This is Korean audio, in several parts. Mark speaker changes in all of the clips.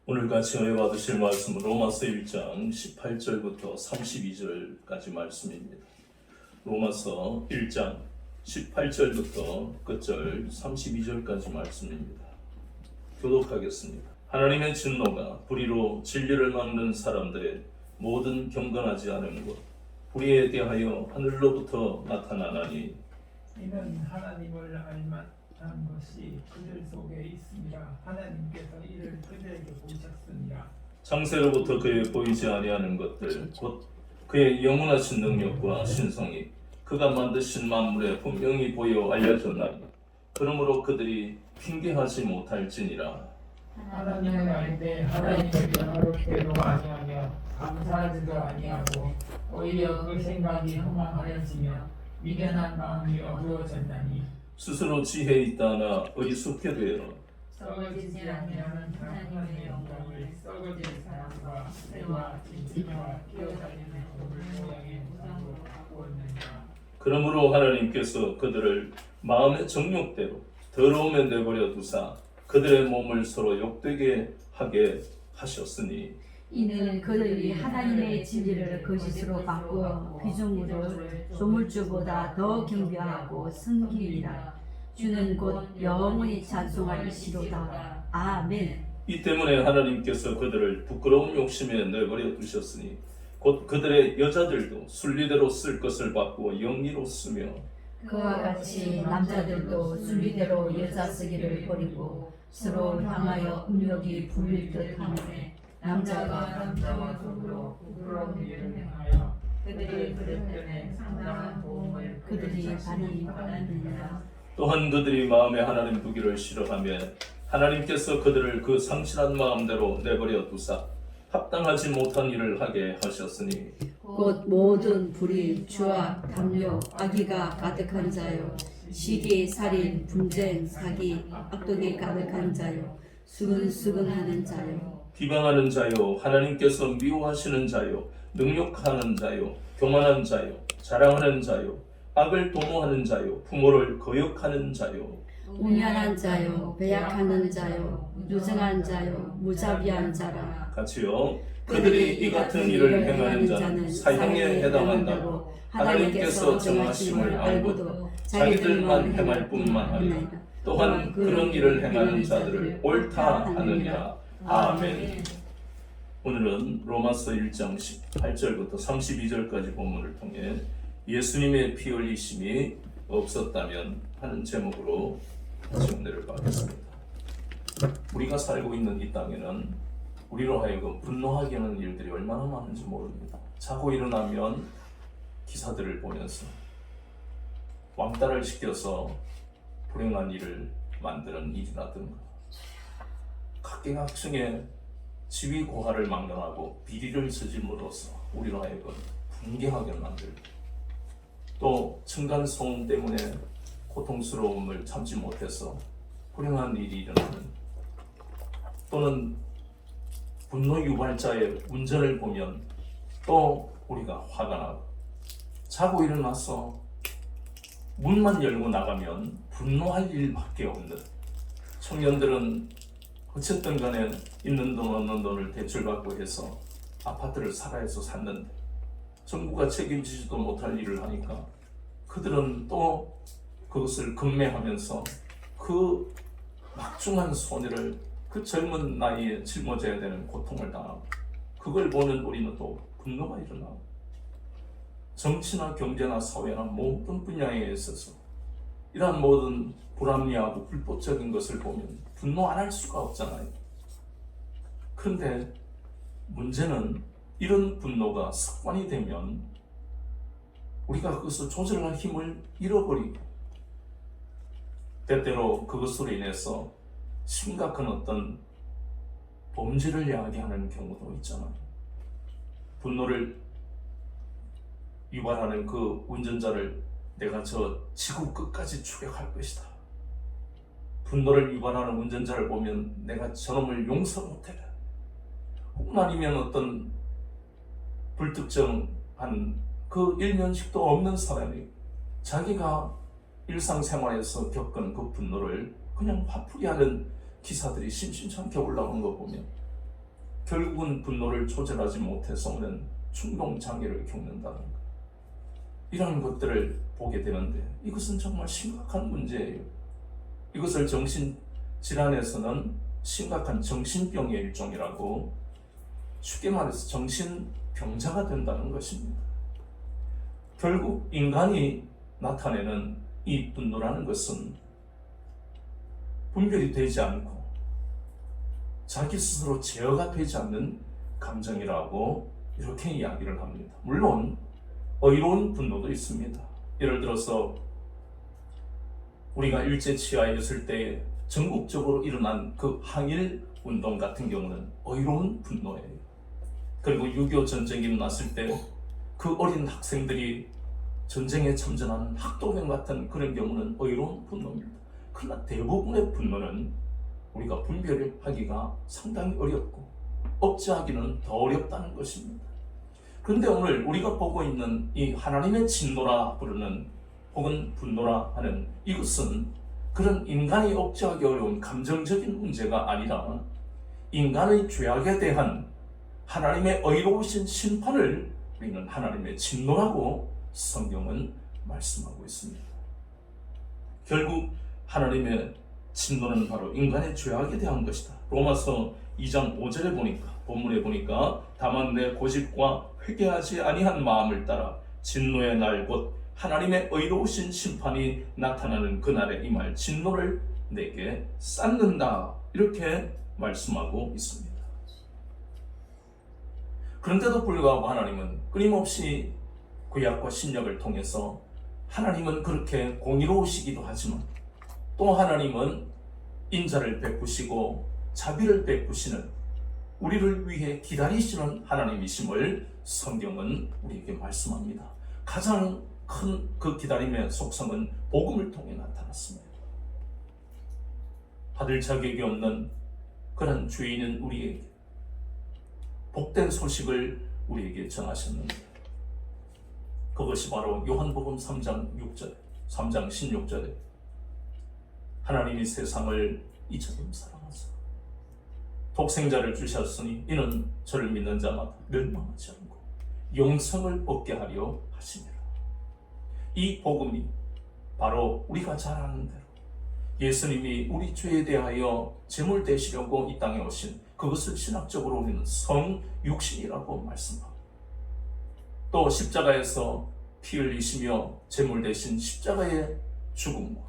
Speaker 1: 오늘 같이 은혜 받으실 말씀은 로마서 1장 18절부터 32절까지 말씀입니다. 로마서 1장 18절부터 끝절 32절까지 말씀입니다. 교독하겠습니다. 하나님의 진노가 불의로 진리를 막는 사람들의 모든 경건하지 않은 것 불의에 대하여 하늘로부터 나타나나니
Speaker 2: 이는 하나님을 알만한 것이 그들 속에 있습니다. 하나님께서 이를 그들에게 보셨으니라.
Speaker 1: 창세로부터 그에 보이지 아니하는 것들 곧 그의 영원하신 능력과 신성이 그가 만드신 만물에 분명히 보여 알려졌나니 그러므로 그들이 핑계하지 못할지니라.
Speaker 2: 하나님을 알되 하나님을 영화롭게도 아니하며 감사하지도 아니하고 오히려 그 생각이 허망하여지며 미련한 마음이 어두워졌나니
Speaker 1: 스스로 지혜 있다 하나 어리숙해 되어
Speaker 2: 썩어지지 아니하는 하나님의 영광을 썩어질 사람과 새와 진치와 기어다니는 동물 모양의 우상으로 바꾸었느니라.
Speaker 1: 그러므로 하나님께서 그들을 마음의 정욕대로 더러움에 내버려 두사 그들의 몸을 서로 욕되게 하게 하셨으니
Speaker 3: 이는 그들이 하나님의 진리를 거짓으로 바꾸어 비중물을 조물주보다 더 경배하고 섬기리라. 주는 곧 영원히 찬송할 이시로다. 아멘.
Speaker 1: 이 때문에 하나님께서 그들을 부끄러운 욕심에 내버려 두셨으니 곧 그들의 여자들도 순리대로 쓸 것을 바꾸어 영리로 쓰며
Speaker 3: 그와 같이 남자들도 순리대로 여자 쓰기를 버리고 서로 향하여 음욕이 불릴 듯하네.
Speaker 2: 남자가 남자와 더불어 부끄러운 일을 행하여 그들이 그릇됨에 상당한 도움을
Speaker 3: 그들이 많이 받았느니라.
Speaker 1: 또한 그들이 마음에 하나님 두기를 싫어하며 하나님께서 그들을 그 상실한 마음대로 내버려 두사 합당하지 못한 일을 하게 하셨으니
Speaker 3: 곧 모든 불의, 죄악, 담력, 악의가 가득한 자요 시기, 살인, 분쟁, 사기, 악독이 가득한 자요 수근수근하는 자요
Speaker 1: 비방하는 자요 하나님께서 미워하시는 자요 능욕하는 자요 교만한 자요 자랑하는 자요 악을 도모하는 자요 부모를 거역하는 자요
Speaker 3: 우면한 자요 배약하는 자요 유정한 자요 무자비한 자라.
Speaker 1: 같이요 그들이 이 같은 일을 행하는 자는 사형에 해당한다고 하나님께서 정하심을 알고도 자기들만 행할 뿐만 아니라 또한 그런 일을 행하는 자들을 옳다 하느니라. 아멘. 오늘은 로마서 1장 18절부터 32절까지 본문을 통해 예수님의 피 흘리심이 없었다면 하는 제목으로 은혜를 받겠습니다. 우리가 살고 있는 이 땅에는 우리로 하여금 분노하게 하는 일들이 얼마나 많은지 모릅니다. 자고 일어나면 기사들을 보면서 왕따를 시켜서 불행한 일을 만드는 일이라든가 각계각층의 지위 고하를 막론하고 비리를 저짐으로써 우리로 하여금 분개하게 만들고 또 층간소음 때문에 고통스러움을 참지 못해서 불행한 일이 일어나는 또는 분노 유발자의 운전을 보면 또 우리가 화가 나고 자고 일어나서 문만 열고 나가면 분노할 일밖에 없는 청년들은 어쨌든 간에 있는 돈 없는 돈을 대출받고 해서 아파트를 살아서 샀는데 정부가 책임지지도 못할 일을 하니까 그들은 또 그것을 금매하면서 그 막중한 손해를 그 젊은 나이에 짊어져야 되는 고통을 당하고 그걸 보는 우리는 또 분노가 일어나고 정치나 경제나 사회나 모든 분야에 있어서 이러한 모든 불합리하고 불법적인 것을 보면 분노 안 할 수가 없잖아요. 그런데 문제는 이런 분노가 습관이 되면 우리가 그것을 조절할 힘을 잃어버리고 때때로 그것으로 인해서 심각한 어떤 범죄를 야기하는 경우도 있잖아요. 분노를 유발하는 그 운전자를 내가 저 지구 끝까지 추격할 것이다. 분노를 유발하는 운전자를 보면 내가 저놈을 용서 못해. 혹은 아니면 어떤 불특정한 그 일면식도 없는 사람이 자기가 일상생활에서 겪은 그 분노를 그냥 화풀이하는 기사들이 심심찮게 올라오는 거 보면 결국은 분노를 조절하지 못해서 오는 충동장애를 겪는다는 것. 이런 것들을 보게 되는데 이것은 정말 심각한 문제예요. 이것을 정신질환에서는 심각한 정신병의 일종이라고, 쉽게 말해서 정신병자가 된다는 것입니다. 결국 인간이 나타내는 이 분노라는 것은 분별이 되지 않고 자기 스스로 제어가 되지 않는 감정이라고 이렇게 이야기를 합니다. 물론 의로운 분노도 있습니다. 예를 들어서 우리가 일제치하에 있을 때 전국적으로 일어난 그 항일 운동 같은 경우는 의로운 분노예요. 그리고 6.25 전쟁이 일어났을 때 그 어린 학생들이 전쟁에 참전하는 학도병 같은 그런 경우는 의로운 분노입니다. 그러나 대부분의 분노는 우리가 분별하기가 상당히 어렵고 억제하기는 더 어렵다는 것입니다. 그런데 오늘 우리가 보고 있는 이 하나님의 진노라 부르는 혹은 분노라 하는 이것은 그런 인간이 억제하기 어려운 감정적인 문제가 아니라 인간의 죄악에 대한 하나님의 의로우신 심판을 우리는 하나님의 진노라고 성경은 말씀하고 있습니다. 결국 하나님의 진노는 바로 인간의 죄악에 대한 것이다. 로마서 2장 5절에 보니까, 본문에 보니까 다만 내 고집과 회개하지 아니한 마음을 따라 진노의 날 곧 하나님의 의로우신 심판이 나타나는 그날에 임할 진노를 내게 쌓는다, 이렇게 말씀하고 있습니다. 그런데도 불구하고 하나님은 끊임없이 구약과 신약을 통해서 하나님은 그렇게 공의로우시기도 하지만 또 하나님은 인자를 베푸시고 자비를 베푸시는, 우리를 위해 기다리시는 하나님이심을 성경은 우리에게 말씀합니다. 가장 큰 그 기다림의 속성은 복음을 통해 나타났습니다. 받을 자격이 없는 그런 죄인은 우리에게 복된 소식을 우리에게 전하셨는데, 그것이 바로 요한복음 3장 16절에 하나님이 세상을 이처럼 사랑하사 독생자를 주셨으니 이는 저를 믿는 자마다 멸망하지 않고 영생을 얻게 하려 하시니라. 이 복음이 바로 우리가 잘 아는 대로 예수님이 우리 죄에 대하여 제물 되시려고 이 땅에 오신, 그것을 신학적으로 우리는 성육신이라고 말씀합니다. 또 십자가에서 피 흘리시며 제물 되신 십자가의 죽음과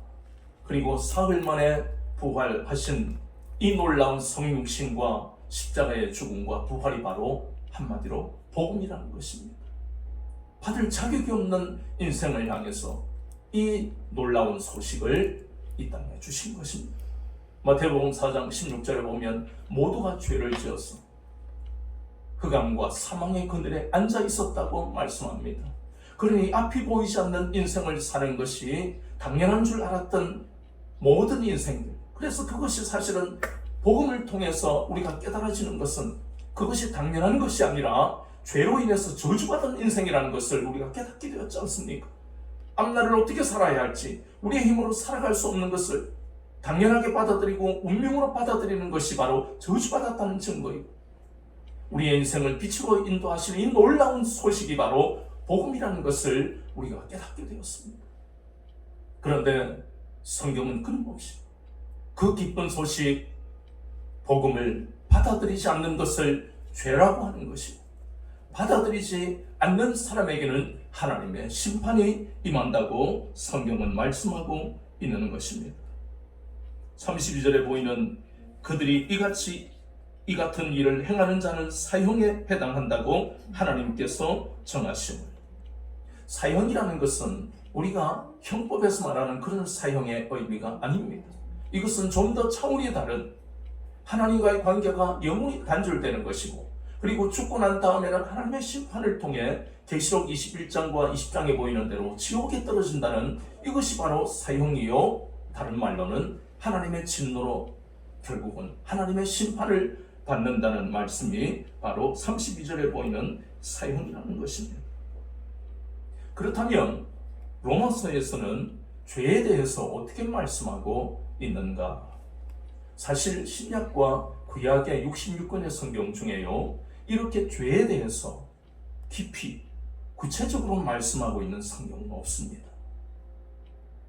Speaker 1: 그리고 사흘 만에 부활하신 이 놀라운 성육신과 십자가의 죽음과 부활이 바로 한마디로 복음이라는 것입니다. 받을 자격이 없는 인생을 향해서 이 놀라운 소식을 이 땅에 주신 것입니다. 마태복음 4장 16절에 보면 모두가 죄를 지어서 흑암과 사망의 그늘에 앉아 있었다고 말씀합니다. 그러니 앞이 보이지 않는 인생을 사는 것이 당연한 줄 알았던 모든 인생들, 그래서 그것이 사실은 복음을 통해서 우리가 깨달아지는 것은 그것이 당연한 것이 아니라 죄로 인해서 저주받은 인생이라는 것을 우리가 깨닫게 되었지 않습니까? 앞날을 어떻게 살아야 할지, 우리의 힘으로 살아갈 수 없는 것을 당연하게 받아들이고 운명으로 받아들이는 것이 바로 저주받았다는 증거이고, 우리의 인생을 빛으로 인도하시는 이 놀라운 소식이 바로 복음이라는 것을 우리가 깨닫게 되었습니다. 그런데 성경은 끊임없이 그 기쁜 소식, 복음을 받아들이지 않는 것을 죄라고 하는 것이고, 받아들이지 않는 사람에게는 하나님의 심판이 임한다고 성경은 말씀하고 있는 것입니다. 32절에 보이는 그들이 이 같은 일을 행하는 자는 사형에 해당한다고 하나님께서 정하심을. 사형이라는 것은 우리가 형법에서 말하는 그런 사형의 의미가 아닙니다. 이것은 좀 더 차원이 다른, 하나님과의 관계가 영원히 단절되는 것이고, 그리고 죽고 난 다음에는 하나님의 심판을 통해 계시록 21장과 20장에 보이는 대로 지옥에 떨어진다는, 이것이 바로 사형이요, 다른 말로는 하나님의 진노로 결국은 하나님의 심판을 받는다는 말씀이 바로 32절에 보이는 사형이라는 것입니다. 그렇다면 로마서에서는 죄에 대해서 어떻게 말씀하고 있는가? 사실 신약과 구약의 66권의 성경 중에요, 이렇게 죄에 대해서 깊이 구체적으로 말씀하고 있는 성경은 없습니다.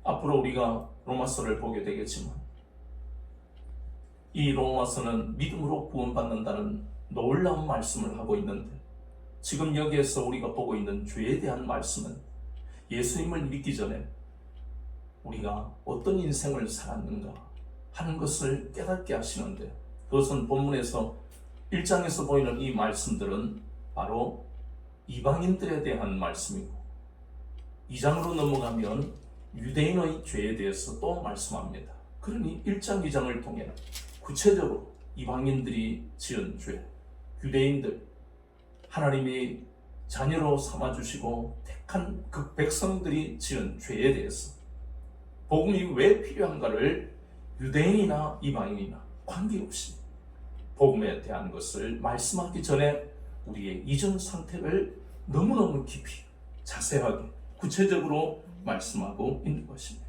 Speaker 1: 앞으로 우리가 로마서를 보게 되겠지만 이 로마서는 믿음으로 구원받는다는 놀라운 말씀을 하고 있는데, 지금 여기에서 우리가 보고 있는 죄에 대한 말씀은 예수님을 믿기 전에 우리가 어떤 인생을 살았는가 하는 것을 깨닫게 하시는데, 그것은 본문에서 1장에서 보이는 이 말씀들은 바로 이방인들에 대한 말씀이고, 2장으로 넘어가면 유대인의 죄에 대해서 또 말씀합니다. 그러니 1장, 2장을 통해 구체적으로 이방인들이 지은 죄, 유대인들, 하나님이 자녀로 삼아주시고 택한 그 백성들이 지은 죄에 대해서 복음이 왜 필요한가를 유대인이나 이방인이나 관계없이 복음에 대한 것을 말씀하기 전에 우리의 이전 상태를 너무너무 깊이 자세하게 구체적으로 말씀하고 있는 것입니다.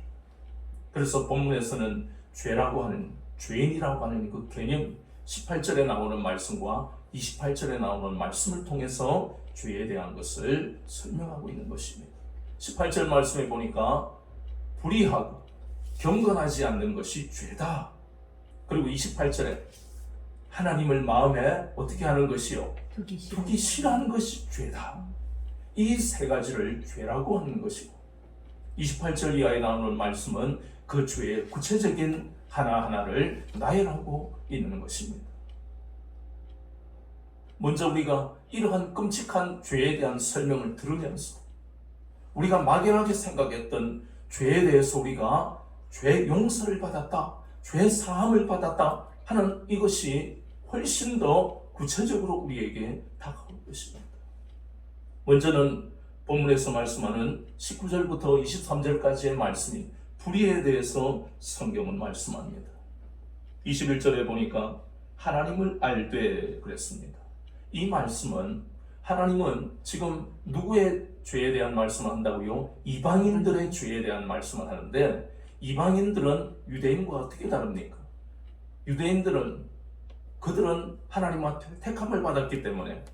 Speaker 1: 그래서 본문에서는 죄라고 하는, 죄인이라고 하는 그 개념, 18절에 나오는 말씀과 28절에 나오는 말씀을 통해서 죄에 대한 것을 설명하고 있는 것입니다. 18절 말씀에 보니까 불의하고 경건하지 않는 것이 죄다. 그리고 28절에 하나님을 마음에 어떻게 하는 것이요? 두기 싫어하는 것이 죄다. 이 세 가지를 죄라고 하는 것이고, 28절 이하에 나오는 말씀은 그 죄의 구체적인 하나하나를 나열하고 있는 것입니다. 먼저 우리가 이러한 끔찍한 죄에 대한 설명을 들으면서 우리가 막연하게 생각했던 죄에 대해서 우리가 죄 용서를 받았다, 죄 사함을 받았다 하는 이것이 훨씬 더 구체적으로 우리에게 다가올 것입니다. 먼저는 본문에서 말씀하는 19절부터 23절까지의 말씀이 불의에 대해서 성경은 말씀합니다. 21절에 보니까 하나님을 알되 그랬습니다. 이 말씀은 하나님은 지금 누구의 죄에 대한 말씀을 한다고요? 이방인들의 죄에 대한 말씀을 하는데, 이방인들은 유대인과 어떻게 다릅니까? 유대인들은 그들은 하나님한테 택함을 받았기 때문에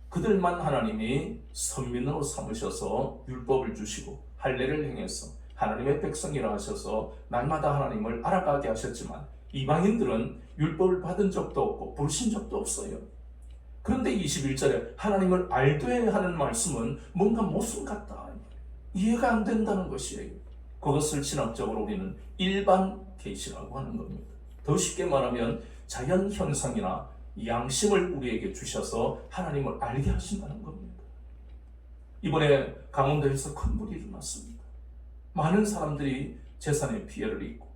Speaker 1: 그들만 하나님이 선민으로 삼으셔서 율법을 주시고 할례를 행해서 하나님의 백성이라 하셔서 날마다 하나님을 알아가게 하셨지만, 이방인들은 율법을 받은 적도 없고 부르신 적도 없어요. 그런데 21절에 하나님을 알되 하는 말씀은 뭔가 모순 같다, 이해가 안 된다는 것이에요. 그것을 신학적으로 우리는 일반 계시라고 하는 겁니다. 더 쉽게 말하면 자연 현상이나 양심을 우리에게 주셔서 하나님을 알게 하신다는 겁니다. 이번에 강원도에서 큰 불이 일어났습니다. 많은 사람들이 재산에 피해를 입고,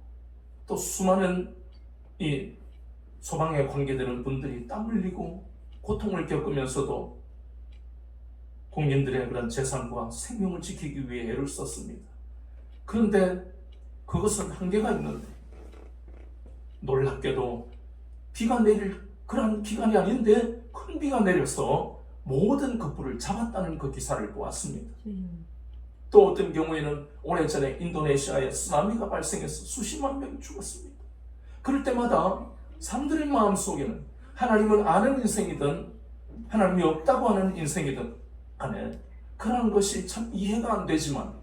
Speaker 1: 또 수많은 이 소방에 관계되는 분들이 땀 흘리고 고통을 겪으면서도 국민들의 그런 재산과 생명을 지키기 위해 애를 썼습니다. 그런데 그것은 한계가 있는데, 놀랍게도 비가 내릴 그런 기간이 아닌데 큰 비가 내려서 모든 그 불을 잡았다는 그 기사를 보았습니다. 또 어떤 경우에는 오래전에 인도네시아에 쓰나미가 발생해서 수십만 명이 죽었습니다. 그럴 때마다 사람들의 마음속에는 하나님을 아는 인생이든 하나님이 없다고 하는 인생이든 간에 그런 것이 참 이해가 안 되지만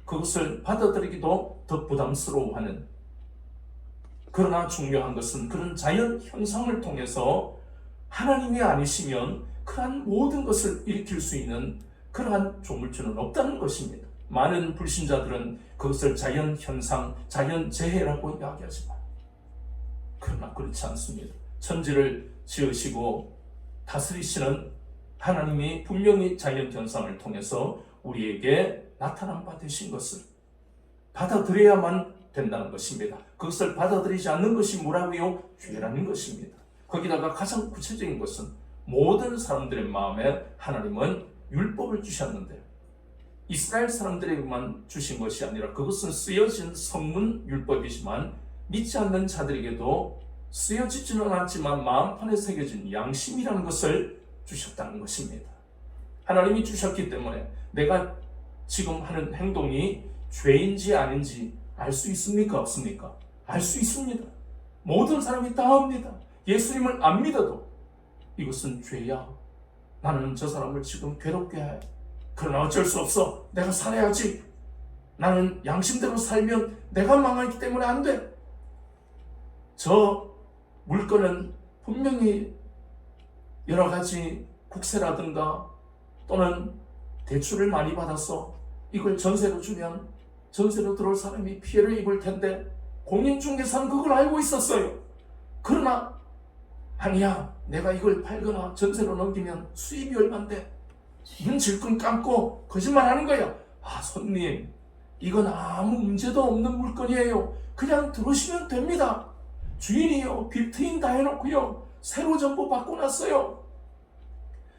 Speaker 1: 그것을 받아들이기도 더 부담스러워하는, 그러나 중요한 것은 그런 자연 현상을 통해서 하나님이 아니시면 그러한 모든 것을 일으킬 수 있는 그러한 조물주는 없다는 것입니다. 많은 불신자들은 그것을 자연 현상, 자연 재해라고 이야기하지만, 그러나 그렇지 않습니다. 천지를 지으시고 다스리시는 하나님이 분명히 자연 현상을 통해서 우리에게 나타난 바 되신 것을 받아들여야만 된다는 것입니다. 그것을 받아들이지 않는 것이 뭐라고요? 죄라는 것입니다. 거기다가 가장 구체적인 것은 모든 사람들의 마음에 하나님은 율법을 주셨는데 이스라엘 사람들에게만 주신 것이 아니라 그것은 쓰여진 성문 율법이지만 믿지 않는 자들에게도 쓰여지지는 않았지만 마음판에 새겨진 양심이라는 것을 주셨다는 것입니다. 하나님이 주셨기 때문에 내가 지금 하는 행동이 죄인지 아닌지 알 수 있습니까? 없습니까? 알 수 있습니다.
Speaker 4: 모든 사람이 다 합니다. 예수님을 안 믿어도 이것은 죄야. 나는 저 사람을 지금 괴롭게 해. 그러나 어쩔 수 없어. 내가 살아야지. 나는 양심대로 살면 내가 망하기 때문에 안 돼. 저 물건은 분명히 여러 가지 국세라든가 또는 대출을 많이 받아서 이걸 전세로 주면 전세로 들어올 사람이 피해를 입을 텐데 공인중개사는 그걸 알고 있었어요. 그러나 아니야, 내가 이걸 팔거나 전세로 넘기면 수입이 얼만데 이건 질끈 감고 거짓말하는 거야. 아, 손님, 이건 아무 문제도 없는 물건이에요. 그냥 들어오시면 됩니다. 주인이요, 빌트인 다 해놓고요, 새로 전부 바꿔놨어요.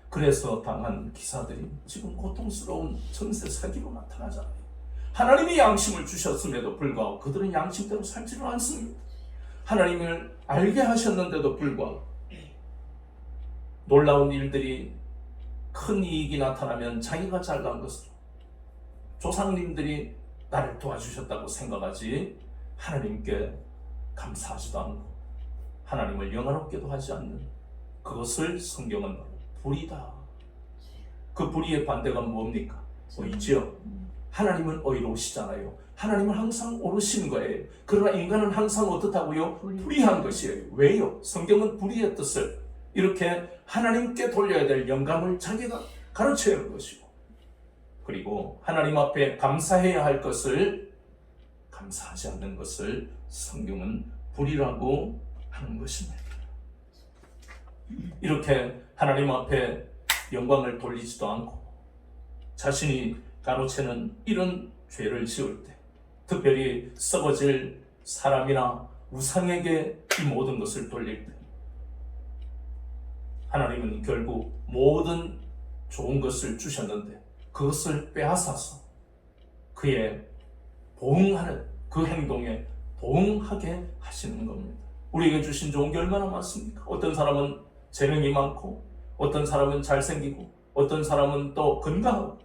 Speaker 4: 그래서 당한 기사들이 지금 고통스러운 전세 사기로 나타나잖아요. 하나님이 양심을 주셨음에도 불구하고 그들은 양심대로 살지를 않습니다. 하나님을 알게 하셨는데도 불구하고 놀라운 일들이, 큰 이익이 나타나면 자기가 잘난 것으로 조상님들이 나를 도와주셨다고 생각하지 하나님께 감사하지도 않고 하나님을 영화롭게도 하지 않는 그것을 성경은 바로 불의다. 그 불의의 반대가 뭡니까? 의지요. 하나님은 의로우시잖아요. 하나님은 항상 옳으신 거예요. 그러나 인간은 항상 어떻다고요? 불의한 것이에요. 왜요? 성경은 불의의 뜻을 이렇게 하나님께 돌려야 될 영감을 자기가 가르쳐야 하는 것이고, 그리고 하나님 앞에 감사해야 할 것을 감사하지 않는 것을 성경은 불의라고 하는 것입니다. 이렇게 하나님 앞에 영광을 돌리지도 않고 자신이 가로채는 이런 죄를 지을 때, 특별히 썩어질 사람이나 우상에게 이 모든 것을 돌릴 때, 하나님은 결국 모든 좋은 것을 주셨는데 그것을 빼앗아서 그의 보응하는 그 행동에 보응하게 하시는 겁니다. 우리에게 주신 좋은 게 얼마나 많습니까? 어떤 사람은 재능이 많고, 어떤 사람은 잘생기고, 어떤 사람은 또 건강하고,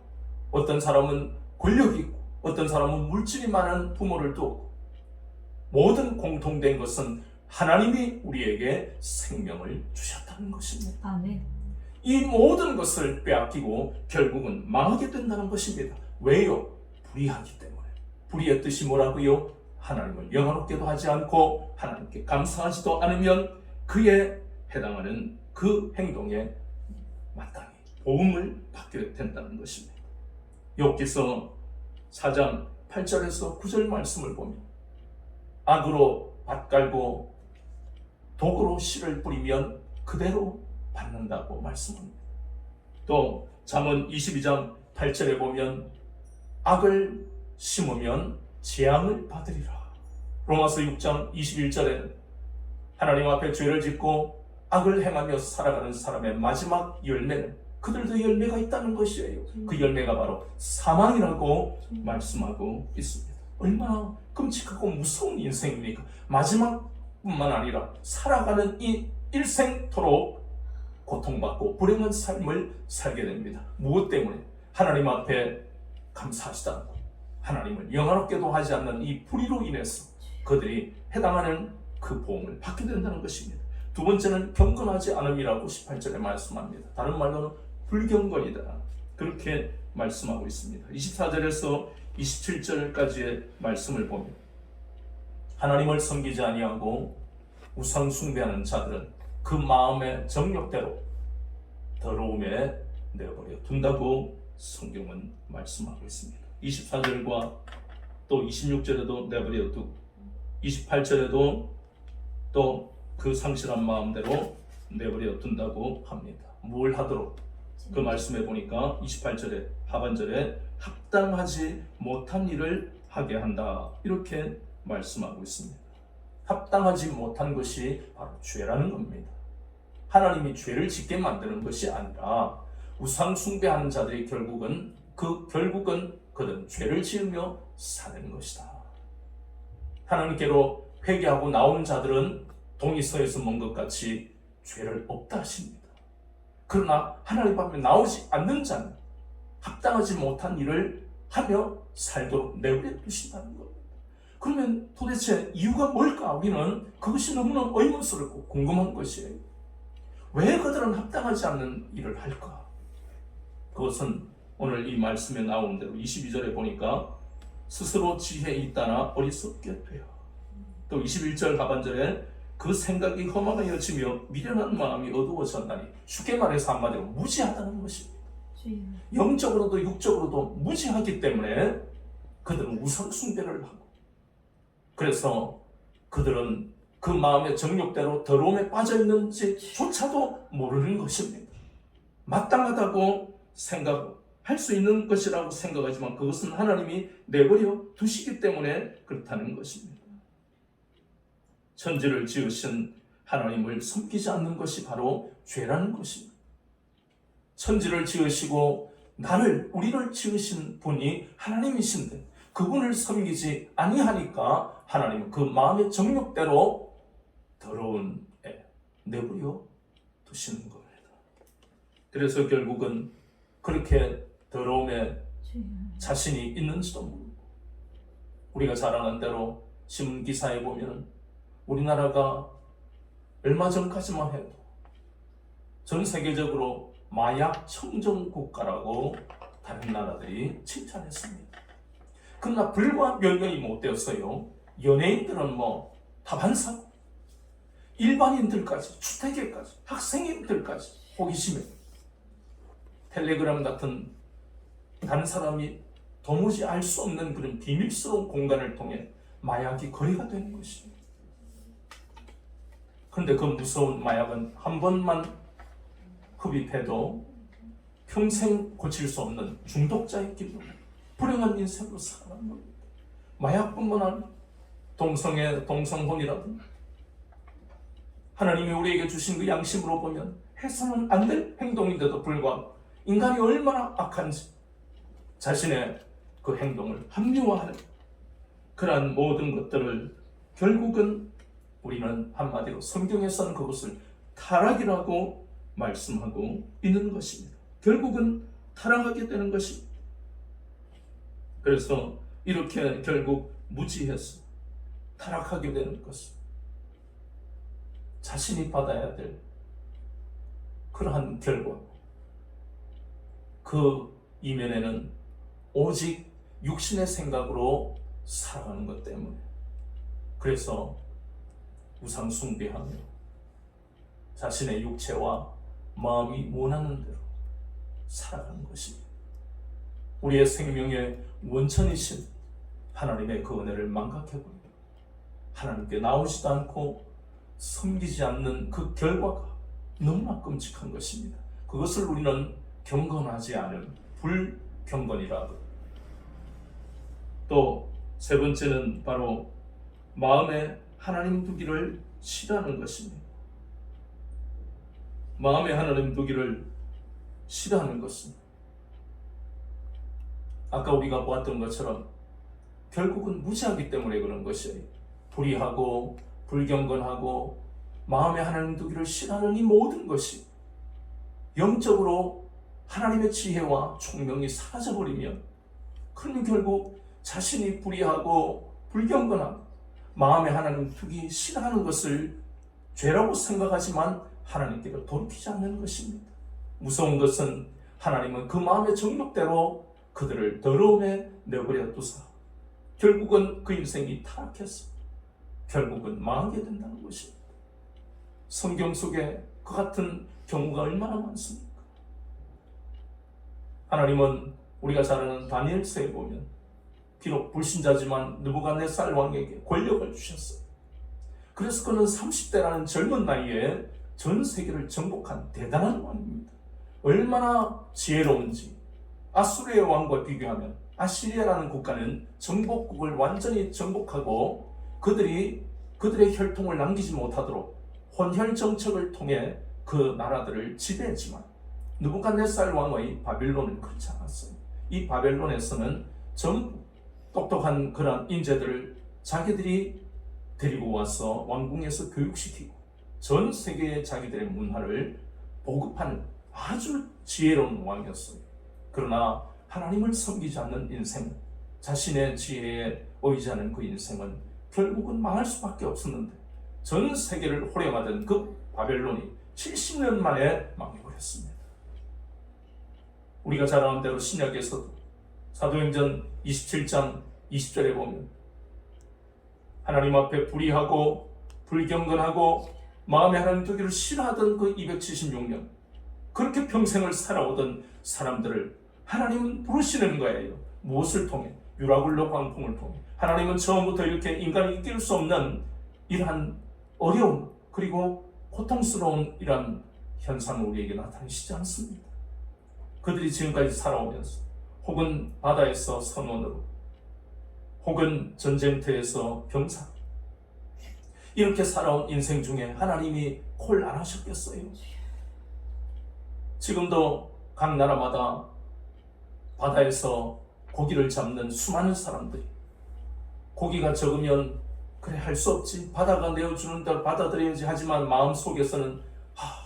Speaker 4: 어떤 사람은 권력이 있고, 어떤 사람은 물질이 많은 부모를 두었고, 모든 공통된 것은 하나님이 우리에게 생명을 주셨다는 것입니다.
Speaker 3: 아멘.
Speaker 4: 이 모든 것을 빼앗기고 결국은 망하게 된다는 것입니다. 왜요? 불의하기 때문에. 불의의 뜻이 뭐라고요? 하나님을 영화롭게도 하지 않고 하나님께 감사하지도 않으면 그에 해당하는 그 행동에 마땅히 보응을 받게 된다는 것입니다. 욥기서 4장 8절에서 9절 말씀을 보면 악으로 밭 갈고 독으로 씨를 뿌리면 그대로 받는다고 말씀합니다. 또 잠언 22장 8절에 보면 악을 심으면 재앙을 받으리라. 로마서 6장 21절에 하나님 앞에 죄를 짓고 악을 행하며 살아가는 사람의 마지막 열매는 그들도 열매가 있다는 것이에요. 그 열매가 바로 사망이라고 말씀하고 있습니다. 얼마나 끔찍하고 무서운 인생입니까? 마지막뿐만 아니라 살아가는 이 일생토록 고통받고 불행한 삶을 살게 됩니다. 무엇 때문에? 하나님 앞에 감사하지도 않고 하나님을 영화롭게도 하지 않는 이 불의로 인해서 그들이 해당하는 그 보응을 받게 된다는 것입니다. 두 번째는 경건하지 않음이라고 18절에 말씀합니다. 다른 말로는 불경건이다, 그렇게 말씀하고 있습니다. 24절에서 27절까지의 말씀을 보면 하나님을 섬기지 아니하고 우상 숭배하는 자들은 그 마음의 정욕대로 더러움에 내버려 둔다고 성경은 말씀하고 있습니다. 24절과 또 26절에도 내버려 두고 28절에도 또 그 상실한 마음대로 내버려 둔다고 합니다. 뭘 하도록? 그 말씀에 보니까 28절에 하반절에 합당하지 못한 일을 하게 한다, 이렇게 말씀하고 있습니다. 합당하지 못한 것이 바로 죄라는 겁니다. 하나님이 죄를 짓게 만드는 것이 아니라 우상 숭배하는 자들이 결국은 그들은 죄를 지으며 사는 것이다. 하나님께로 회개하고 나오는 자들은 동이서에서 먼 것 같이 죄를 없다 하십니다. 그러나 하나님 앞에 나오지 않는 자는 합당하지 못한 일을 하며 살도록 내버려 두신다는 겁니다. 그러면 도대체 이유가 뭘까? 우리는 그것이 너무나 의문스럽고 궁금한 것이에요. 왜 그들은 합당하지 않는 일을 할까? 그것은 오늘 이 말씀에 나오는 대로 22절에 보니까 스스로 지혜 있다나 어리석게 되어, 또 21절 하반절에 그 생각이 허망하여지며 미련한 마음이 어두워졌나니, 쉽게 말해서 한마디로 무지하다는 것입니다. 영적으로도 육적으로도 무지하기 때문에 그들은 우상 숭배를 하고, 그래서 그들은 그 마음의 정욕대로 더러움에 빠져있는지조차도 모르는 것입니다. 마땅하다고 생각할 수 있는 것이라고 생각하지만 그것은 하나님이 내버려 두시기 때문에 그렇다는 것입니다. 천지를 지으신 하나님을 섬기지 않는 것이 바로 죄라는 것입니다. 천지를 지으시고 우리를 지으신 분이 하나님이신데 그분을 섬기지 아니하니까 하나님은 그 마음의 정욕대로 더러운 내버려 두시는 겁니다. 그래서 결국은 그렇게 더러움에 자신이 있는지도 모르고, 우리가 잘 아는 대로 신문 기사에 보면 우리나라가 얼마 전까지만 해도 전 세계적으로 마약 청정 국가라고 다른 나라들이 칭찬했습니다. 그러나 불과 몇 년이 못 되었어요. 연예인들은 다반사고, 일반인들까지, 주택에까지, 학생인들까지 호기심에 텔레그램 같은 다른 사람이 도무지 알 수 없는 그런 비밀스러운 공간을 통해 마약이 거래가 되는 것입니다. 그런데 그 무서운 마약은 한 번만 흡입해도 평생 고칠 수 없는 중독자의 길로 불행한 인생으로 살아가는 겁니다. 마약뿐만 아니라 동성혼이라든가 하나님이 우리에게 주신 그 양심으로 보면 해서는 안 될 행동인데도 불구하고 인간이 얼마나 악한지 자신의 그 행동을 합리화하는 그러한 모든 것들을 결국은 우리는 한마디로 성경에서는 그것을 타락이라고 말씀하고 있는 것입니다. 결국은 타락하게 되는 것입니다. 그래서 이렇게 결국 무지해서 타락하게 되는 것은 자신이 받아야 될 그러한 결과, 그 이면에는 오직 육신의 생각으로 살아가는 것 때문에, 그래서 우상 숭배하며 자신의 육체와 마음이 원하는 대로 살아가는 것입니다. 우리의 생명의 원천이신 하나님의 그 은혜를 망각해버리고 하나님께 나오지도 않고 섬기지 않는 그 결과가 너무나 끔찍한 것입니다. 그것을 우리는 경건하지 않은 불경건이라고. 또 세 번째는 바로 마음에 하나님 두기를 싫어하는 것입니다. 마음에 하나님 두기를 싫어하는 것은 아까 우리가 보았던 것처럼 결국은 무지하기 때문에 그런 것이에요. 불의하고 불경건하고 마음에 하나님 두기를 싫어하는 이 모든 것이 영적으로 하나님의 지혜와 총명이 사라져버리면, 그러면 결국 자신이 불의하고 불경건하고 마음에 하나님 두기 싫어하는 것을 죄라고 생각하지만 하나님께로 돌이키지 않는 것입니다. 무서운 것은 하나님은 그 마음의 정욕대로 그들을 더러움에 내버려 두사 결국은 그 인생이 타락해서 결국은 망하게 된다는 것입니다. 성경 속에 그 같은 경우가 얼마나 많습니까? 하나님은 우리가 잘 아는 다니엘서에 보면 비록 불신자지만 느부갓네살 왕에게 권력을 주셨어요. 그래서 그는 30대라는 젊은 나이에 전 세계를 정복한 대단한 왕입니다. 얼마나 지혜로운지 아수르의 왕과 비교하면 아시리아라는 국가는 정복국을 완전히 정복하고 그들의 혈통을 남기지 못하도록 혼혈 정책을 통해 그 나라들을 지배했지만 느부갓네살 왕의 바벨론은 그렇지 않았어요. 이 바벨론에서는 전부 똑똑한 그런 인재들을 자기들이 데리고 와서 왕궁에서 교육시키고 전 세계에 자기들의 문화를 보급하는 아주 지혜로운 왕이었어요. 그러나 하나님을 섬기지 않는 인생, 자신의 지혜에 오이지 않은 그 인생은 결국은 망할 수밖에 없었는데 전 세계를 호령하던 그 바벨론이 70년 만에 망해버렸습니다. 우리가 잘 아는 대로 신약에서도 사도행전 27장 20절에 보면 하나님 앞에 불의하고 불경건하고 마음에 하나님 두기를 싫어하던 그 276년 그렇게 평생을 살아오던 사람들을 하나님은 부르시는 거예요. 무엇을 통해? 유라굴로 광풍을 통해. 하나님은 처음부터 이렇게 인간이 이길 수 없는 이러한 어려움 그리고 고통스러운 이러한 현상을 우리에게 나타내시지 않습니다. 그들이 지금까지 살아오면서 혹은 바다에서 선원으로 혹은 전쟁터에서 병사 이렇게 살아온 인생 중에 하나님이 콜 안 하셨겠어요? 지금도 각 나라마다 바다에서 고기를 잡는 수많은 사람들이 고기가 적으면 그래 할 수 없지 바다가 내어주는 대로 받아들여야지 하지만 마음속에서는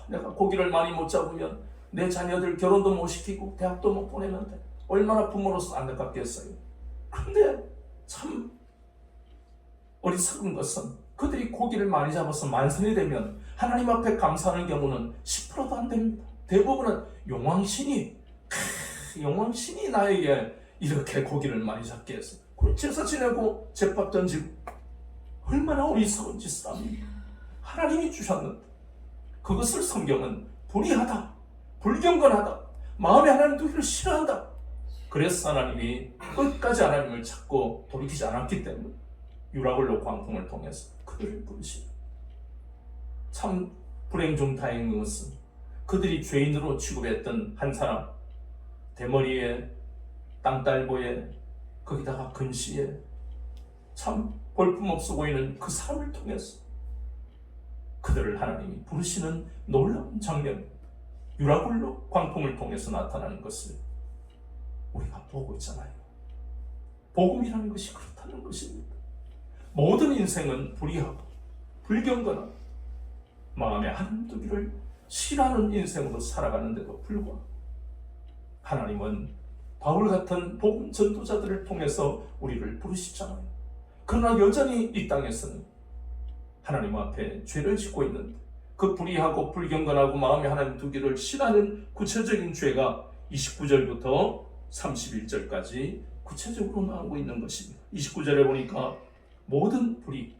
Speaker 4: 내가 고기를 많이 못 잡으면 내 자녀들 결혼도 못 시키고 대학도 못 보내는데 얼마나 부모로서 안타깝겠어요. 그런데 참 어리석은 것은 그들이 고기를 많이 잡아서 만선이 되면 하나님 앞에 감사하는 경우는 10%도 안 됩니다. 대부분은 용왕신이 나에게 이렇게 고기를 많이 잡게 해서 제사 지내고 제밥 던지고 얼마나 어리석은 짓을 합니까? 하나님이 주셨는데 그것을 성경은 불의하다, 불경건하다, 마음에 하나님 두기를 싫어한다. 그래서 하나님이 끝까지 하나님을 찾고 돌이키지 않았기 때문에 유라굴로 광풍을 통해서 그들을 부르시고 참 불행 중 다행인 것은 그들이 죄인으로 취급했던 한 사람 대머리에 땅딸보에 거기다가 근시에 참 볼품없어 보이는 그 사람을 통해서 그들을 하나님이 부르시는 놀라운 장면 유라굴로 광풍을 통해서 나타나는 것을 우리가 보고 있잖아요. 복음이라는 것이 그렇다는 것입니다. 모든 인생은 불의하고 불경건하고 마음에 하나님 두기를 싫어하는 인생으로 살아가는데도 불구하고 하나님은 바울 같은 복음 전도자들을 통해서 우리를 부르시잖아요. 그러나 여전히 이 땅에서는 하나님 앞에 죄를 짓고 있는데 그 불의하고 불경건하고 마음에 하나님 두기를 싫어하는 구체적인 죄가 29절부터 31절까지 구체적으로 나오고 있는 것입니다. 29절에 보니까 모든 불의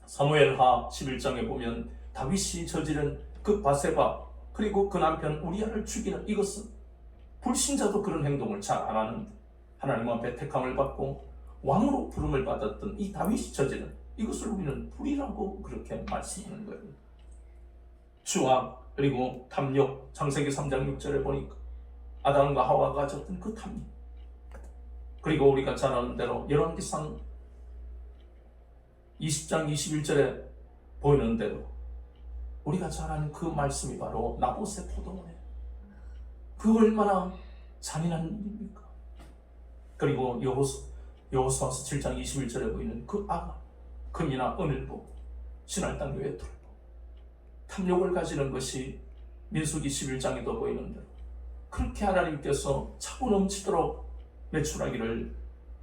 Speaker 4: 사무엘하 11장에 보면 다윗이 저지른 그 바세바 그리고 그 남편 우리아를 죽이는 이것은 불신자도 그런 행동을 잘 안 하는데 하나님 앞에 택함을 받고 왕으로 부름을 받았던 이 다윗이 저지른 이것을 우리는 불의라고 그렇게 말씀하는 거예요. 추악 그리고 탐욕 창세기 3장 6절에 보니까 아담과 하와가 가졌던 그 탐욕 그리고 우리가 잘 아는 대로 열왕기상 20장 21절에 보이는 대로 우리가 잘 아는 그 말씀이 바로 나봇의 포도원이에요. 그 얼마나 잔인한 일입니까? 그리고 여호수아서 7장 21절에 보이는 그 아가 금이나 은을 보고 신할 땅 외에 돌고 탐욕을 가지는 것이 민수기 11장에도 보이는 대로 그렇게 하나님께서 차고 넘치도록 메추라기를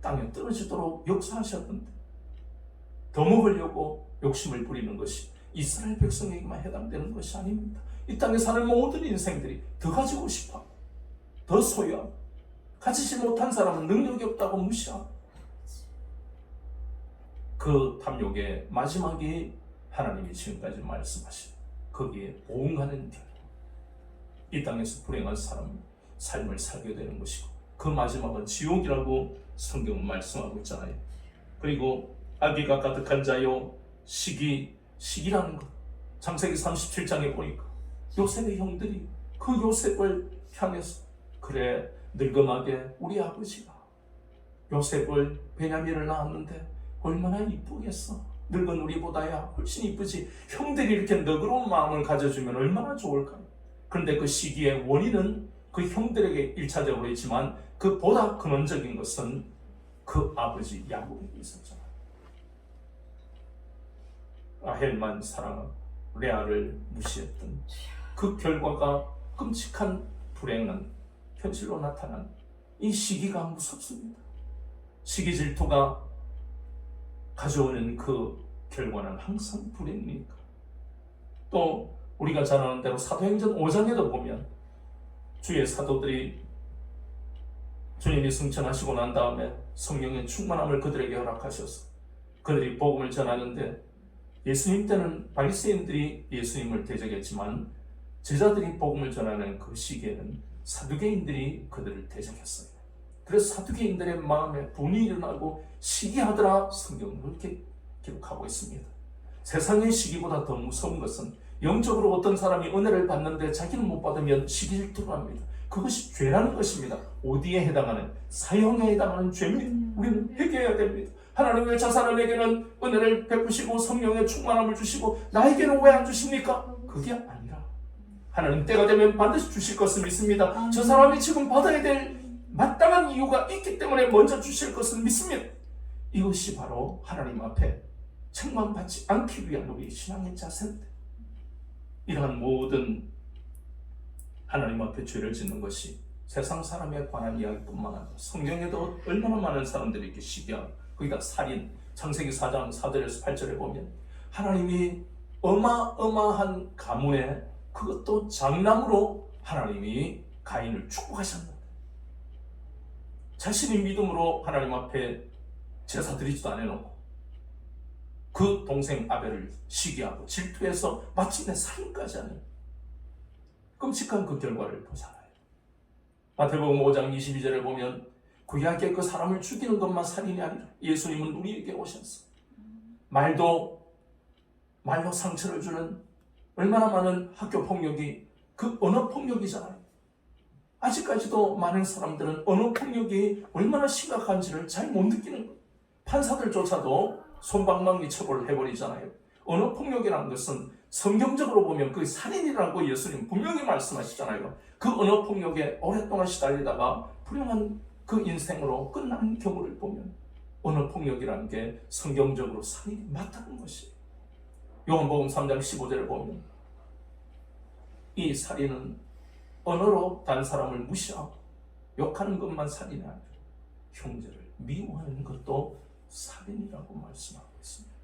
Speaker 4: 땅에 떨어지도록 역사하셨는데 더 먹으려고 욕심을 부리는 것이 이스라엘 백성에게만 해당되는 것이 아닙니다. 이 땅에 사는 모든 인생들이 더 가지고 싶어 더 소유하고 가지지 못한 사람은 능력이 없다고 무시하고 그 탐욕의 마지막이 하나님이 지금까지 말씀하신 거기에 보응하는 길. 이 땅에서 불행한 사람 삶을 살게 되는 것이고 그 마지막은 지옥이라고 성경은 말씀하고 있잖아요. 그리고 악의가 가득한 자요 시기라는 것 창세기 37장에 보니까 요셉의 형들이 그 요셉을 향해서 그래 늙음하게 우리 아버지가 요셉을 베냐민을 낳았는데 얼마나 이쁘겠어. 늙은 우리보다야 훨씬 이쁘지. 형들이 이렇게 너그러운 마음을 가져주면 얼마나 좋을까요? 그런데 그 시기의 원인은 그 형들에게 1차적으로 있지만 그보다 근원적인 것은 그 아버지 야곱에게 있었잖아요. 라헬만 사랑하고 레아를 무시했던 그 결과가 끔찍한 불행한 현실로 나타난 이 시기가 무섭습니다. 시기 질투가 가져오는 그 결과는 항상 불행이니까. 또 우리가 잘 아는 대로 사도행전 5장에도 보면 주의 사도들이 주님이 승천하시고 난 다음에 성령의 충만함을 그들에게 허락하셔서 그들이 복음을 전하는데, 예수님 때는 바리새인들이 예수님을 대적했지만 제자들이 복음을 전하는 그 시기에는 사두개인들이 그들을 대적했어요. 그래서 사두개인들의 마음에 분이 일어나고 시기하더라 성경은 그렇게 기록하고 있습니다. 세상의 시기보다 더 무서운 것은 영적으로 어떤 사람이 은혜를 받는데 자기는 못 받으면 시기를 드러납니다. 그것이 죄라는 것입니다. 어디에 해당하는? 사형에 해당하는 죄입니다. 우리는 회개해야 됩니다. 하나님 왜 저 사람에게는 은혜를 베푸시고 성령의 충만함을 주시고 나에게는 왜 안 주십니까? 그게 아니라 하나님 때가 되면 반드시 주실 것을 믿습니다. 저 사람이 지금 받아야 될 마땅한 이유가 있기 때문에 먼저 주실 것을 믿습니다. 이것이 바로 하나님 앞에 책망받지 않기 위한 우리의 신앙의 자세인데, 이러한 모든 하나님 앞에 죄를 짓는 것이 세상 사람에 관한 이야기뿐만 아니라 성경에도 얼마나 많은 사람들이 이렇게 시기하고, 거기다 살인, 창세기 4장 4절에서 8절에 보면 하나님이 어마어마한 가문에, 그것도 장남으로 하나님이 가인을 축복하셨는데 자신이 믿음으로 하나님 앞에 제사 드리지도 않아놓고 그 동생 아벨을 시기하고 질투해서 마침내 살인까지 하는 끔찍한 그 결과를 보잖아요. 마태복음 5장 22절에 보면 구약의 그 사람을 죽이는 것만 살인이 아니라 예수님은 우리에게 오셔서 말로 상처를 주는 얼마나 많은 학교 폭력이 그 언어 폭력이잖아요. 아직까지도 많은 사람들은 언어 폭력이 얼마나 심각한지를 잘 못 느끼는 거예요. 판사들조차도 솜방망이 처벌을 해버리잖아요. 언어 폭력이라는 것은 성경적으로 보면 그 살인이라고 예수님 분명히 말씀하시잖아요. 그 언어 폭력에 오랫동안 시달리다가 불행한 그 인생으로 끝난 경우를 보면 언어 폭력이라는 게 성경적으로 살인이 맞다는 것이에요. 요한복음 3장 15절에 보면 이 살인은 언어로 다른 사람을 무시하고 욕하는 것만 살인이 아니라 형제를 미워하는 것도 살인이라고 말씀하고 있습니다.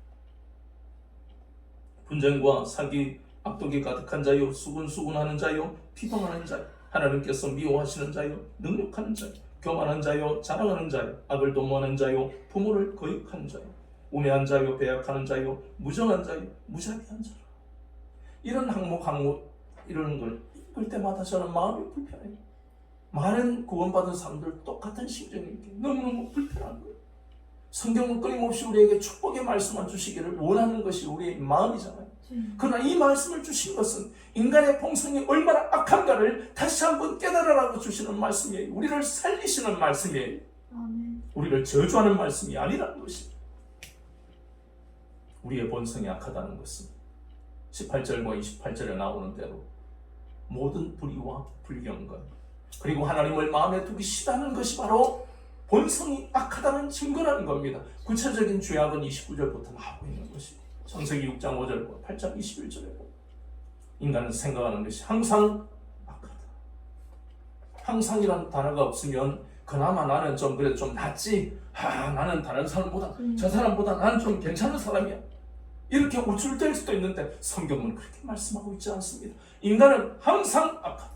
Speaker 4: 분쟁과 사기, 악독이 가득한 자요, 수군수군하는 자요, 비방하는 자요, 하나님께서 미워하시는 자요, 능력하는 자요, 교만한 자요, 자랑하는 자요, 악을 도모하는 자요, 부모를 거역하는 자요, 우매한 자요, 배약하는 자요, 무정한 자요, 무자비한 자라. 이런 항목 이런 걸 읽을 때마다 저는 마음이 불편해요. 많은 구원받은 사람들 똑같은 심정이니까 너무너무 불편한 거예요. 성경은 끊임없이 우리에게 축복의 말씀만 주시기를 원하는 것이 우리의 마음이잖아요. 그러나 이 말씀을 주신 것은 인간의 본성이 얼마나 악한가를 다시 한번 깨달으라고 주시는 말씀이에요. 우리를 살리시는 말씀이에요. 우리를 저주하는 말씀이 아니라는 것입니다. 우리의 본성이 악하다는 것은 18절과 28절에 나오는 대로 모든 불의와 불경건 그리고 하나님을 마음에 두기 싫어하는 것이 바로 본성이 악하다는 증거라는 겁니다. 구체적인 죄악은 29절부터 나오고 있는 것이고 창세기 6장 5절과 8장 21절에 인간은 생각하는 것이 항상 악하다. 항상이라는 단어가 없으면 그나마 나는 좀 그래도 좀 낫지. 나는 다른 사람보다 저 사람보다 나는 좀 괜찮은 사람이야. 이렇게 우쭐댈 수도 있는데 성경은 그렇게 말씀하고 있지 않습니다. 인간은 항상 악하다.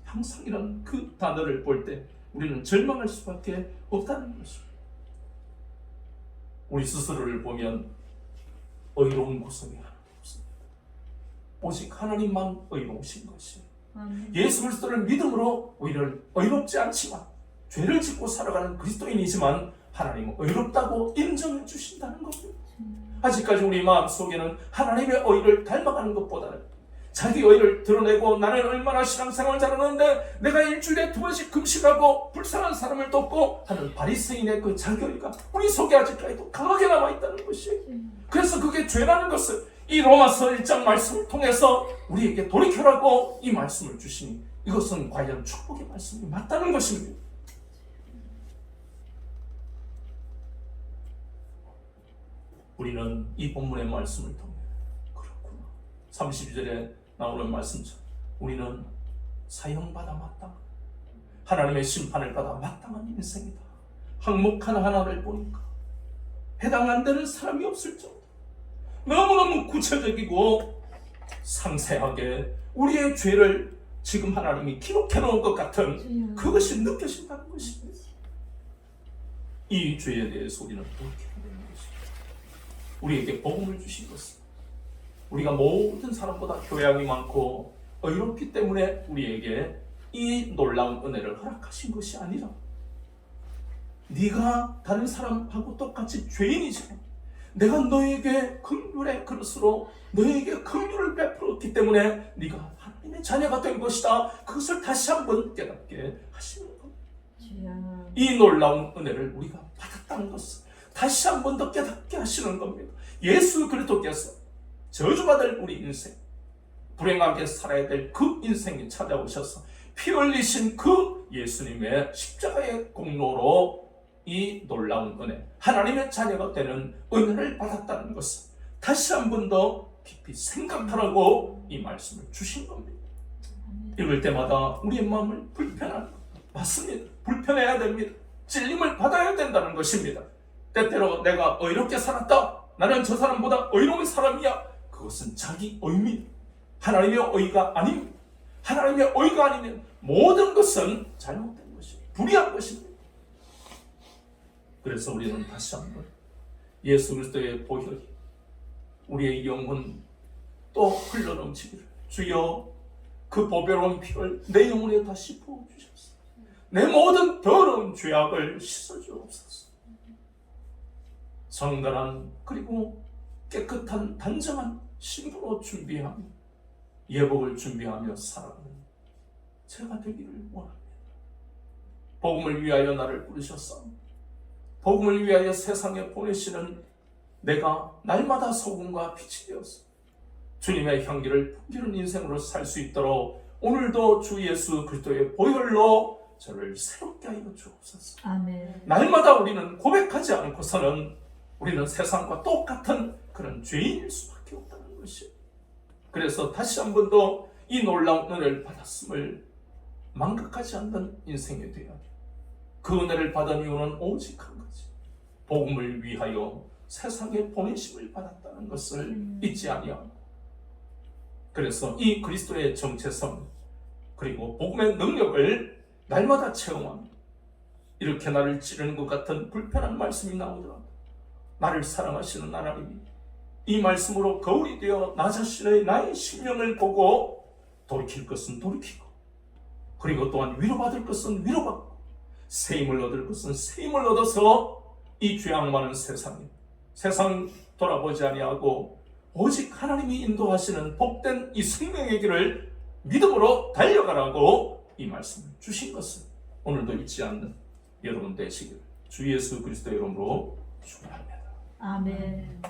Speaker 4: 항상이라는 그 단어를 볼 때 우리는 절망할 수밖에 없다는 것입니다. 우리 스스로를 보면 의로운 구성이 하나도 없습니다. 오직 하나님만 의로우신 것이에요. 예수 그리스도를 믿음으로 우리를 의롭지 않지만 죄를 짓고 살아가는 그리스도인이지만 하나님은 의롭다고 인정해 주신다는 겁니다. 아직까지 우리 마음속에는 하나님의 의를 닮아가는 것보다는 자기 의를 드러내고 나는 얼마나 신앙생활을 잘하는데 내가 일주일에 2번씩 금식하고 불쌍한 사람을 돕고 하는 바리새인의 그 자기의가 우리 속에 아직까지도 강하게 남아있다는 것이에요. 그래서 그게 죄라는 것을 이 로마서 1장 말씀을 통해서 우리에게 돌이켜라고 이 말씀을 주시니 이것은 과연 축복의 말씀이 맞다는 것입니다. 우리는 이 본문의 말씀을 통해 그렇구나 32절에 나오는 말씀처럼 우리는 사형받아 마땅한 하나님의 심판을 받아 마땅한 인생이다. 항목 하나하나를 보니까 해당 안 되는 사람이 없을 정도 너무너무 구체적이고 상세하게 우리의 죄를 지금 하나님이 기록해 놓은 것 같은 그것이 느껴진다는 것입니다. 이 죄에 대해서 우리는 어떻게 해야 되는 것입니다. 우리에게 복음을 주신 것은 우리가 모든 사람보다 교양이 많고 의롭기 때문에 우리에게 이 놀라운 은혜를 허락하신 것이 아니라 네가 다른 사람하고 똑같이 죄인이지만 내가 너에게 긍휼의 그릇으로 너에게 긍휼을 베풀었기 때문에 네가 하나님의 자녀가 된 것이다. 그것을 다시 한번 깨닫게 하시는 겁니다. 이 놀라운 은혜를 우리가 받았다는 것을 다시 한번 더 깨닫게 하시는 겁니다. 예수 그리스도께서 저주받을 우리 인생, 불행하게 살아야 될 그 인생에 찾아오셔서 피 흘리신 그 예수님의 십자가의 공로로 이 놀라운 은혜, 하나님의 자녀가 되는 은혜를 받았다는 것을 다시 한 번 더 깊이 생각하라고 이 말씀을 주신 겁니다. 읽을 때마다 우리의 마음을 불편한 것 맞습니다. 불편해야 됩니다. 찔림을 받아야 된다는 것입니다. 때때로 내가 의롭게 살았다, 나는 저 사람보다 의로운 사람이야, 그것은 자기 의입니다. 하나님의 의가 아닙니다. 하나님의 의가 아니면 모든 것은 잘못된 것입니다. 불의한 것입니다. 그래서 우리는 다시 한번 예수 그리스도의 보혈이 우리의 영혼 또 흘러넘치기를, 주여 그 보배로운 피를 내 영혼에 다시 부어주셔서 내 모든 더러운 죄악을 씻어주옵소서. 정갈한 그리고 깨끗한 단정한 신부로 준비하며 예복을 준비하며 살아가는 제가 되기를 원합니다. 복음을 위하여 나를 부르셨사 복음을 위하여 세상에 보내시는 내가 날마다 소금과 빛이 되어서 주님의 향기를 풍기는 인생으로 살 수 있도록 오늘도 주 예수 그리스도의 보혈로 저를 새롭게 하여 주옵소서.
Speaker 3: 아멘.
Speaker 4: 날마다 우리는 고백하지 않고서는 우리는 세상과 똑같은 그런 죄인일 수밖에 없다는 것이에요. 그래서 다시 한 번 더 이 놀라운 은혜를 받았음을 망각하지 않는 인생이 되어야 돼요. 그 은혜를 받은 이유는 오직 한 가지, 복음을 위하여 세상에 보내심을 받았다는 것을 잊지 아니하고, 그래서 이 그리스도의 정체성 그리고 복음의 능력을 날마다 체험하며 이렇게 나를 찌르는 것 같은 불편한 말씀이 나오더라도 나를 사랑하시는 하나님이 이 말씀으로 거울이 되어 나 자신의 나의 심령을 보고 돌이킬 것은 돌이키고, 그리고 또한 위로받을 것은 위로받고, 세임을 얻을 것은 세임을 얻어서 이 죄악 많은 세상 돌아보지 아니하고 오직 하나님이 인도하시는 복된 이 생명의 길을 믿음으로 달려가라고 이 말씀을 주신 것을 오늘도 잊지 않는 여러분 되시기를 주 예수 그리스도의 이름으로 축원합니다.
Speaker 3: 아멘.